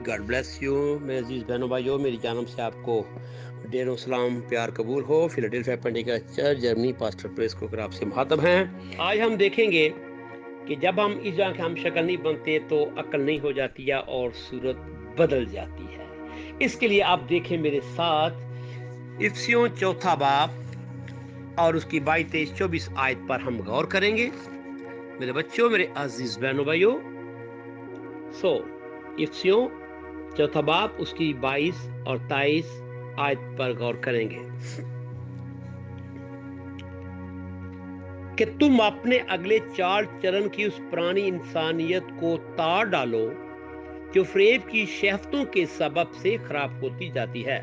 God bless you میرے عزیز بہنوں بھائیوں، میری جانب سے آپ کو ڈیر و سلام پیار قبول ہو۔ Philadelphia Pentecost church Germany, pastor پریس کوکر آپ سے مخاطب ہیں۔ آج ہم دیکھیں گے کہ جب ہم اس جگہ ہم شکل نہیں بنتے تو عقل نہیں ہو جاتی ہے اور صورت بدل جاتی ہے۔ اس کے لیے آپ دیکھیں میرے ساتھ افسیوں 4 باب اور اس کی 22، 23، 24 آیت پر ہم غور کریں گے میرے بچوں، میرے عزیز بہنوں بھائیوں۔ افسیوں 4 باب اس کی 22 اور 23 آیت پر غور کریں گے کہ تم اپنے اگلے چال چلن کی اس پرانی انسانیت کو تاڑ ڈالو جو فریب کی شہوتوں کے سبب سے خراب ہوتی جاتی ہے،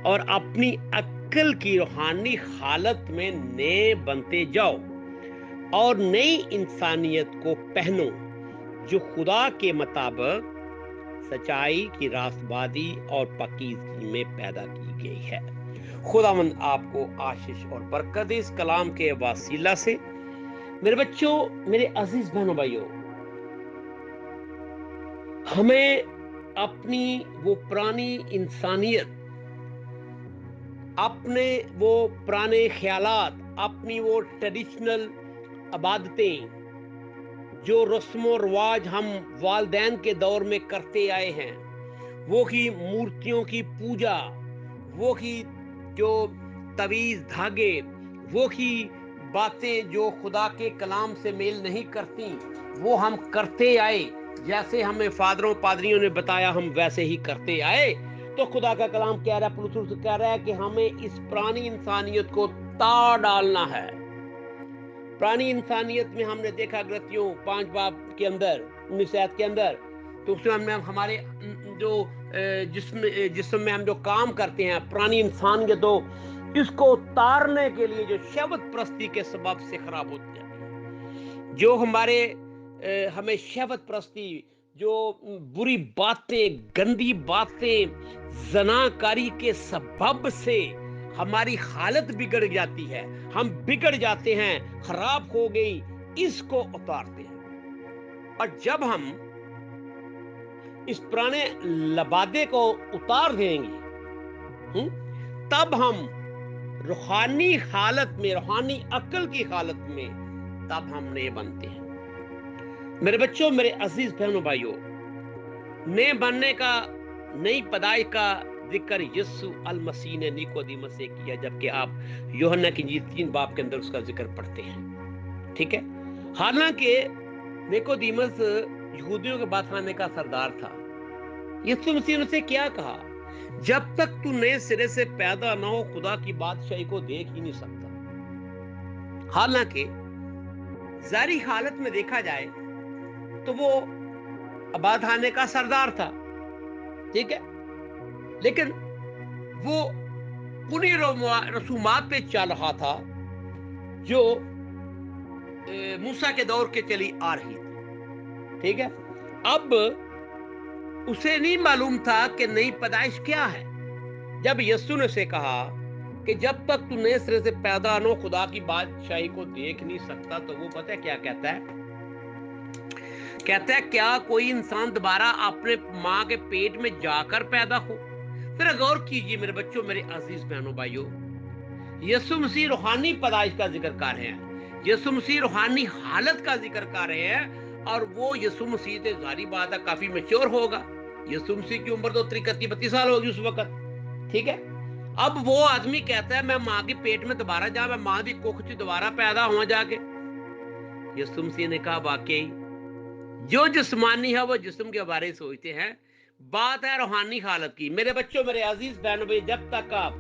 اور اپنی عقل کی روحانی حالت میں نئے بنتے جاؤ اور نئی انسانیت کو پہنو جو خدا کے مطابق سچائی کی راستبازی اور پاکیزگی میں پیدا کی گئی ہے۔ خداوند آپ کو آشیش اور برکت دے اس کلام کے وسیلہ سے۔ میرے بچوں، میرے عزیز بہنوں بھائیوں، ہمیں اپنی وہ پرانی انسانیت، اپنے وہ پرانے خیالات، اپنی وہ ٹریڈیشنل عبادتیں، جو رسم و رواج ہم والدین کے دور میں کرتے آئے ہیں، وہ کی مورتیوں کی پوجا، وہ کی جو تویز دھاگے، وہ کی باتیں جو خدا کے کلام سے میل نہیں کرتی، وہ ہم کرتے آئے۔ جیسے ہمیں فادروں پادریوں نے بتایا ہم ویسے ہی کرتے آئے۔ تو خدا کا کلام کہہ رہا ہے، پلوتھرس کہہ رہا ہے کہ ہمیں اس پرانی انسانیت کو تاڑ ڈالنا ہے۔ پرانی انسانیت میں ہم نے دیکھا غلطیوں 5 باب کے اندر، 19 آیت کے اندر، تو اس میں ہمارے جو جسم میں ہم جو کام کرتے ہیں پرانی انسانیت، تو اس کو اتارنے کے لیے جو شہوت پرستی کے سبب سے خراب ہوتی ہے، جو ہمیں شہوت پرستی، جو بری باتیں، گندی باتیں، زناکاری کے سبب سے ہماری حالت بگڑ جاتی ہے، ہم بگڑ جاتے ہیں، خراب ہو گئی، اس کو اتارتے ہیں۔ اور جب ہم اس پرانے لبادے کو اتار دیں گے، تب ہم روحانی حالت میں، روحانی عقل کی حالت میں تب ہم نئے بنتے ہیں۔ میرے بچوں، میرے عزیز بہنوں بھائیوں، نئے بننے کا، نئی پیدائش کا ذکر یسوع المسیح نے نیکودیمس سے کیا، جبکہ آپ یوحنا کی انجیل 3 باب کے اندر اس کا ذکر پڑھتے ہیں۔ ٹھیک ہے؟ حالانکہ نیکودیمس یہودیوں کے بات خانے کا سردار تھا، یسوع مسیح نے اسے کیا کہا؟ جب تک تو نئے سرے سے پیدا نہ ہو خدا کی بادشاہی کو دیکھ ہی نہیں سکتا۔ حالانکہ ظاہری حالت میں دیکھا جائے تو وہ عبادت خانے کا سردار تھا، ٹھیک ہے، لیکن وہ انہی رسومات پہ چل رہا تھا جو موسیٰ کے دور کے چلی آ رہی تھی، ٹھیک ہے۔ اب اسے نہیں معلوم تھا کہ نئی پیدائش کیا ہے۔ جب یسوع نے اسے کہا کہ جب تک تو نئے سرے سے پیدا نہ ہو خدا کی بادشاہی کو دیکھ نہیں سکتا، تو وہ پتہ ہے کیا کہتا ہے؟ کہتا ہے کیا کوئی انسان دوبارہ اپنے ماں کے پیٹ میں جا کر پیدا ہو؟ ذرا غور کیجئے میرے بچوں، میرے عزیز بہنوں بھائیوں، یسوع مسیح روحانی پیدائش کا ذکر کر رہے ہیں، یسوع مسیح روحانی حالت کا ذکر کر رہے ہیں، اور وہ یسوع مسیح سے ظاہری بات ہے کافی میچور ہوگا۔ یسوع مسیح کی عمر تو 31-32 سال ہوگی اس وقت، ٹھیک ہے۔ اب وہ آدمی کہتا ہے میں ماں کے پیٹ میں دوبارہ جا، میں ماں کی کوکھ سے دوبارہ پیدا ہوا جا کے۔ یسوع مسیح نے کہا واقعی جو جسمانی ہے وہ جسم کے بارے سوچتے ہیں، بات ہے روحانی حالت کی۔ میرے بچوں، میرے عزیز بہنوں بھائی، جب تک آپ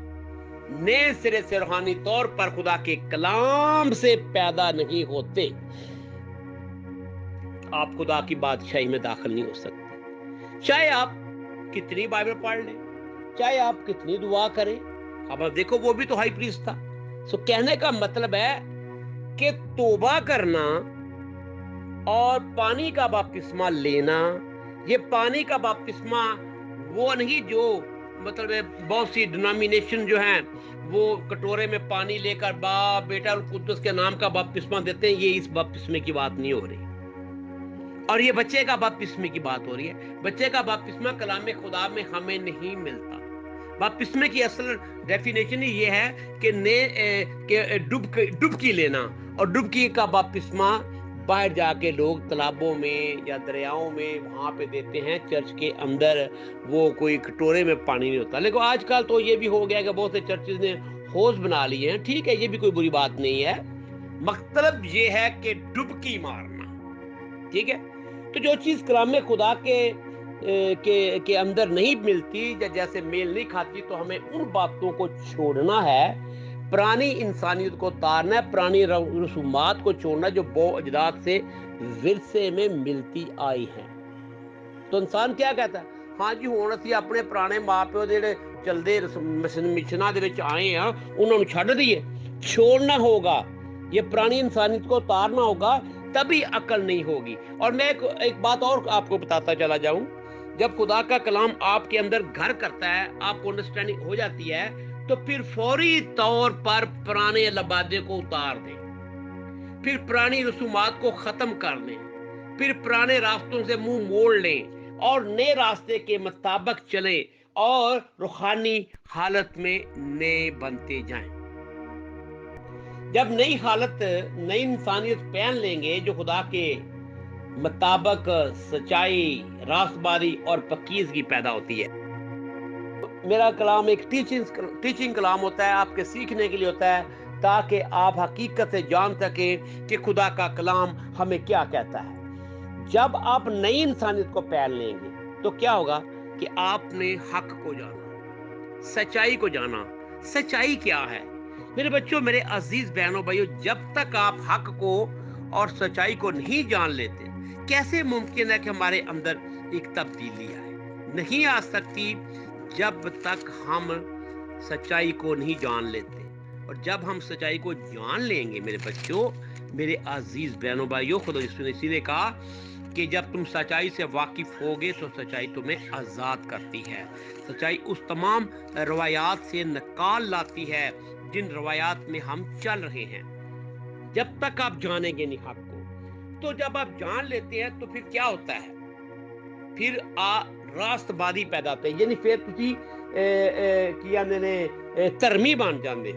نئے سرے سے روحانی طور پر خدا کے کلام سے پیدا نہیں ہوتے، آپ خدا کی بادشاہی میں داخل نہیں ہو سکتے۔ چاہے آپ کتنی بائبل پڑھ لیں، چاہے آپ کتنی دعا کریں۔ اب دیکھو وہ بھی تو ہائی پریسٹ تھا۔ کہنے کا مطلب ہے کہ توبہ کرنا اور پانی کا بپتسمہ لینا، یہ پانی کا بپتسمہ وہ نہیں جو مطلب بہت سی ڈینامینیشن جو ہیں وہ کٹورے میں پانی لے کر باپ بیٹا اور قدس کے نام کا بپتسمہ دیتے ہیں، یہ اس بپتسمے کی بات نہیں ہو رہی۔ اور یہ بچے کا بپتسمے کی بات ہو رہی ہے. بچے کا بپتسمہ کلام خدا میں ہمیں نہیں ملتا. بپتسمے کی اصل ڈیفینیشن یہ ہے کہ ڈبکی لینا. اور ڈبکی کا بپتسمہ باہر جا کے لوگ تالابوں میں یا دریاؤں میں وہاں پہ دیتے ہیں. چرچ کے اندر وہ کوئی کٹورے میں پانی نہیں ہوتا. لیکن آج کل تو یہ بھی ہو گیا کہ بہت سے چرچز نے ہوز بنا لیے ہیں. ٹھیک ہے, یہ بھی کوئی بری بات نہیں ہے. مطلب یہ ہے کہ ڈبکی مارنا. ٹھیک ہے, تو جو چیز کلام خدا کے اندر نہیں ملتی یا جیسے میل نہیں کھاتی, تو ہمیں ان باتوں کو چھوڑنا ہے. پرانی انسانیت کو اتارنا ہے, پرانی رسومات کو چھوڑنا جو بو اجداد سے ورثے میں ملتی آئی ہیں. تو انسان کیا کہتا ہے, ہاں جی ہن اسی اپنے پرانے ماں پیو جڑے چلدے مشناں دے وچ آئے ہیں انہوں نے چھڈ دیے. چھوڑنا ہوگا, یہ پرانی انسانیت کو اتارنا ہوگا, تبھی عقل نہیں ہوگی. اور میں ایک بات اور آپ کو بتاتا چلا جاؤں. جب خدا کا کلام آپ کے اندر گھر کرتا ہے, آپ کو انڈرسٹینڈنگ ہو جاتی ہے, تو پھر فوری طور پر پرانے لبادے کو اتار دیں, پھر پرانی رسومات کو ختم کر دیں, پھر پرانے راستوں سے منہ موڑ لیں اور نئے راستے کے مطابق چلیں اور روحانی حالت میں نئے بنتے جائیں. جب نئی حالت, نئی انسانیت پہن لیں گے جو خدا کے مطابق سچائی, راست بازی اور پاکیزگی پیدا ہوتی ہے. میرا کلام ایک ٹیچنگ کلام ہوتا ہے, آپ کے سیکھنے کے لیے ہوتا ہے, تاکہ آپ حقیقت سے جان سکیں کہ خدا کا کلام ہمیں کیا کہتا ہے. جب آپ نئی انسانیت کو پہن لیں گے تو کیا ہوگا کہ آپ نے حق کو جانا, سچائی کو جانا. سچائی کیا ہے میرے بچوں, میرے عزیز بہنوں بھائیوں, جب تک آپ حق کو اور سچائی کو نہیں جان لیتے, کیسے ممکن ہے کہ ہمارے اندر ایک تبدیلی آئے؟ نہیں آ سکتی جب تک ہم سچائی کو نہیں جان لیتے. اور جب ہم سچائی کو جان لیں گے میرے بچوں, میرے عزیز بہنوں بھائیوں, خدا نے اسی لیے کہا کہ جب تم سچائی سے واقف ہوگے تو سچائی تمہیں آزاد کرتی ہے. سچائی اس تمام روایات سے نکال لاتی ہے جن روایات میں ہم چل رہے ہیں. جب تک آپ جانیں گے نہیں حق کو, تو جب آپ جان لیتے ہیں تو پھر کیا ہوتا ہے, پھر راست بازی پیدا ہوتا ہے. یعنی پھر تسی کیا نے دھرمی بن جاندے.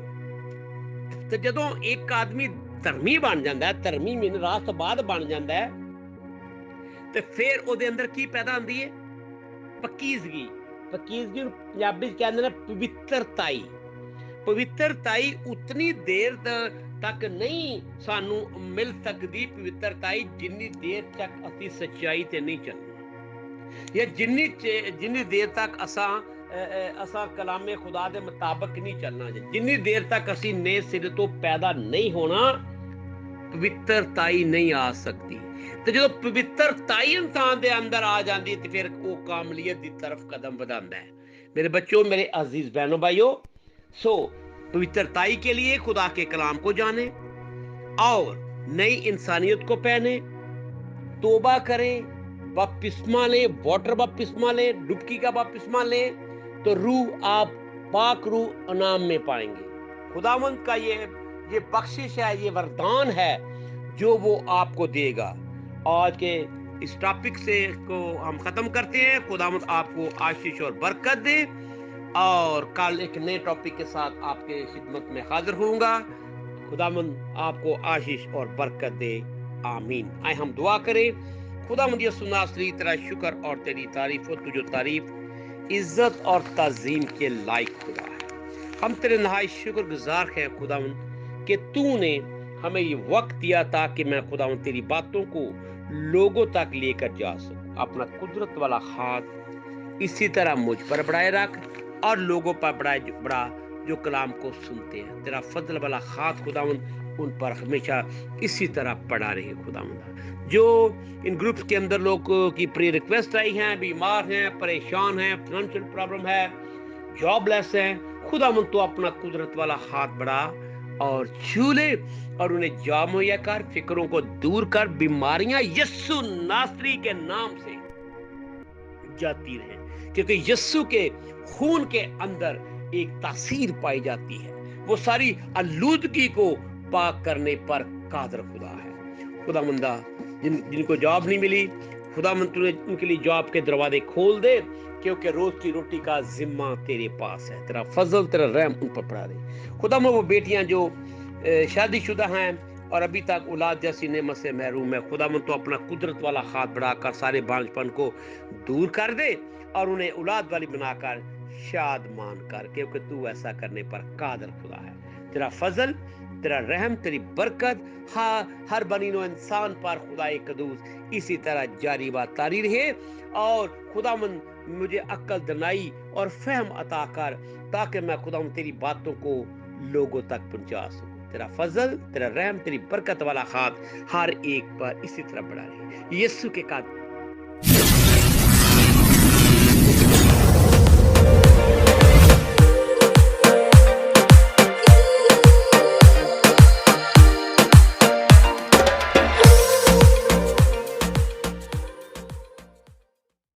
تو جدوں ایک آدمی دھرمی بن جاندا ہے, دھرمی میں راست باز بن جاندا ہے, تو پھر او دے اندر کی پیدا ہوندی ہے, پاکیزگی. پاکیزگی پنجابی کہندے نے پوترتائی. پوترتائی اتنی دیر تک نہیں سانو مل سکتی, پوترتائی جنی دیر تک اسی سچائی تے نہیں چلنا, یا جنی دیر تک اساں کلام خدا دے مطابق نہیں چلنا, جنی دیر تک اسی نئے سرے تو پیدا نہیں ہونا, پوترتائی نہیں آ سکتی. تو جو پوترتائی انسان دے اندر آ جاندی ہے, تو پھر وہ کاملیت دی طرف قدم بڑھاندا ہے. میرے بچوں, میرے عزیز بہنوں بھائیوں, پوترتائی کے لیے خدا کے کلام کو جانیں اور نئی انسانیت کو پہنے, توبہ کریں, بپتسمہ لیں, واٹر بپتسمہ لیں, ڈبکی کا بپتسمہ لیں, تو روح آپ پاک روح انعام میں پائیں گے. خداوند کا یہ بخشش ہے, یہ وردان ہے جو وہ آپ کو دے گا. آج کے اس ٹاپک سے کو ہم ختم کرتے ہیں. خداوند آپ کو آشیش اور برکت دے, اور کل ایک نئے ٹاپک کے ساتھ آپ کے خدمت میں حاضر ہوں گا. خداوند آپ کو آشیش اور برکت دے, آمین. آئے ہم دعا کریں. خداوند یسوع ناصری, تیرا شکر اور تیری تعریف, اور تجھے تعریف, عزت اور تعظیم کے لائق خدا ہے. ہم تیرے نہایت شکر گزار ہیں خداوند کہ تو نے ہمیں یہ وقت دیا تاکہ میں خداوند تیری باتوں کو لوگوں تک لے کر جا سکوں. اپنا قدرت والا ہاتھ اسی طرح مجھ پر بڑھائے رکھ, اور لوگوں پر بڑا جو کلام کو سنتے ہیں. تیرا فضل والا ہاتھ خداوند ان پر ہمیشہ اسی طرح پڑا رہے. خداوند جو ان گروپس کے اندر لوگ کی پری ریکویسٹ آئی ہیں, بیمار ہیں, پریشان ہیں, فائنینشیل پرابلم ہے, جاب لیس ہیں, خداوند تو اپنا قدرت والا ہاتھ بڑھا اور چھو لے, اور انہیں جام مہیا کر, فکروں کو دور کر, بیماریاں یسوع ناصری کے نام سے جاتی رہیں, کیونکہ یسوع کے خون کے اندر ایک تاثیر پائی جاتی ہے. وہ ساری آلودگی کو پاک کرنے پر قادر خدا ہے. خداوندہ جن کو جاب نہیں ملی خداوند تو نے ان کے لیے جاب کے دروازے کھول دے، کیونکہ روز کی روٹی کا ذمہ تیرے پاس ہے، تیرا فضل تیرا رحم ان پر پڑا دے۔ خداوند وہ بیٹیاں جو شادی شدہ ہیں اور ابھی تک اولاد جیسی نعمت سے محروم ہے، خداوند تو اپنا قدرت والا ہاتھ بڑھا کر سارے بانجھ پن کو دور کر دے اور انہیں اولاد والی بنا کر شاد مان کر، کیونکہ تو ایسا کرنے پر قادر خدا ہے۔ تیرا فضل، تیرا رحم، تیری برکت ہر بنی نو انسان پر خدا قدوس اسی طرح جاری و طاری رہے، اور خداوند مجھے عقل دانائی اور فہم عطا کر تاکہ میں خداوند تیری باتوں کو لوگوں تک پہنچا سکوں۔ تیرا فضل، تیرا رحم، تیری برکت والا ہاتھ ہر ایک پر اسی طرح بڑھا رہے، یسوع کے قادر